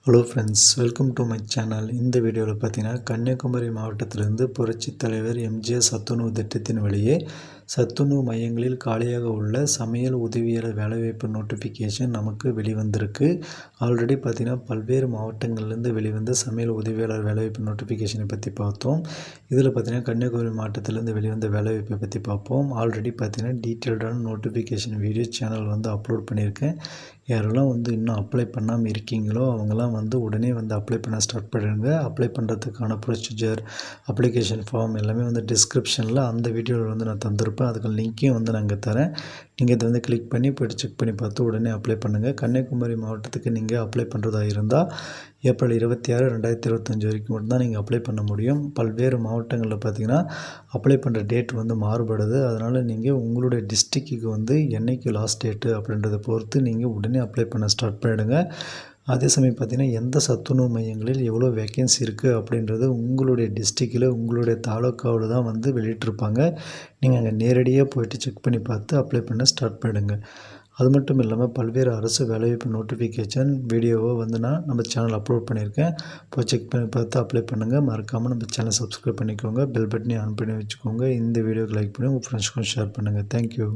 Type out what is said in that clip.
Hello friends, welcome to my channel. இந்த வீடியோவில் பார்த்தீங்கன்னா கன்னியாகுமரி மாவட்டத்திலிருந்து புரட்சித் தலைவர் எம்ஜிஆர் சத்துணவு திட்டத்தின் வழியே சத்துணவு மையங்களில் காலியாக உள்ள சமையல் உதவியாளர் வேலைவாய்ப்பு நோட்டிஃபிகேஷன் நமக்கு வெளிவந்திருக்கு. ஆல்ரெடி பார்த்தீங்கன்னா பல்வேறு மாவட்டங்கள்லேருந்து வெளிவந்த சமையல் உதவியாளர் வேலைவாய்ப்பு நோட்டிஃபிகேஷனை பற்றி பார்த்தோம். இதில் பார்த்தீங்கன்னா கன்னியாகுமரி மாவட்டத்திலேருந்து வெளிவந்த வேலைவாய்ப்பை பற்றி பார்ப்போம். ஆல்ரெடி பார்த்தீங்கன்னா டீட்டெயில்டான நோட்டிஃபிகேஷன் வீடியோ சேனல் அப்லோட் பண்ணியிருக்கேன். யாரெல்லாம் இன்னும் அப்ளை பண்ணாமல் இருக்கீங்களோ அவங்கெல்லாம் உடனே அப்ளை பண்ண ஸ்டார்ட் பண்ணிடுங்க. அப்ளை பண்ணுறதுக்கான ப்ரொசீஜர், அப்ளிகேஷன் ஃபார்ம் எல்லாமே டிஸ்கிரிப்ஷனில் அந்த வீடியோவில் நான் தந்திருப்பேன். அதுக்கு லிங்க்கையும் நான் இங்கே தரேன். நீங்கள் இதை கிளிக் பண்ணி போய்ட்டு செக் பண்ணி பார்த்து உடனே அப்ளை பண்ணுங்கள். கன்னியாகுமரி மாவட்டத்துக்கு நீங்கள் அப்ளை பண்ணுறதா இருந்தால் ஏப்ரல் 26, 2025 வரைக்கும் மட்டும்தான் நீங்கள் அப்ளை பண்ண முடியும். பல்வேறு மாவட்டங்களில் பார்த்தீங்கன்னா அப்ளை பண்ணுற டேட் மாறுபடுது. அதனால் நீங்கள் உங்களுடைய டிஸ்ட்ரிக்ட்டுக்கு என்றைக்கு லாஸ்ட் டேட்டு அப்படின்றத பொறுத்து நீங்கள் உடனே அப்ளை பண்ண ஸ்டார்ட் பண்ணிவிடுங்க. அதே சமயம் பார்த்தீங்கன்னா எந்த சத்துணவு மையங்களில் எவ்வளோ வேக்கன்சி இருக்குது அப்படின்றது உங்களுடைய டிஸ்ட்ரிக்டில் உங்களுடைய தாலுக்காவில் தான் வெளியிட்டிருப்பாங்க. நீங்கள் அங்கே நேரடியாக போய்ட்டு செக் பண்ணி பார்த்து அப்ளை பண்ண ஸ்டார்ட் பண்ணிடுங்க. அது மட்டும் இல்லாமல் பல்வேறு அரசு வேலைவாய்ப்பு நோட்டிஃபிகேஷன் வீடியோவை நான் நம்ம சேனல் அப்லோட் பண்ணியிருக்கேன். போய் செக் பண்ணி பார்த்து அப்ளை பண்ணுங்கள். மறக்காமல் நம்ம சேனல் சப்ஸ்கிரைப் பண்ணிக்கோங்க. பெல் பட்டனையும் ஆன் பண்ணி வச்சுக்கோங்க. இந்த வீடியோக்கு லைக் பண்ணி உங்கள் ஃப்ரெண்ட்ஸ்க்கும் ஷேர் பண்ணுங்கள். தேங்க்யூ.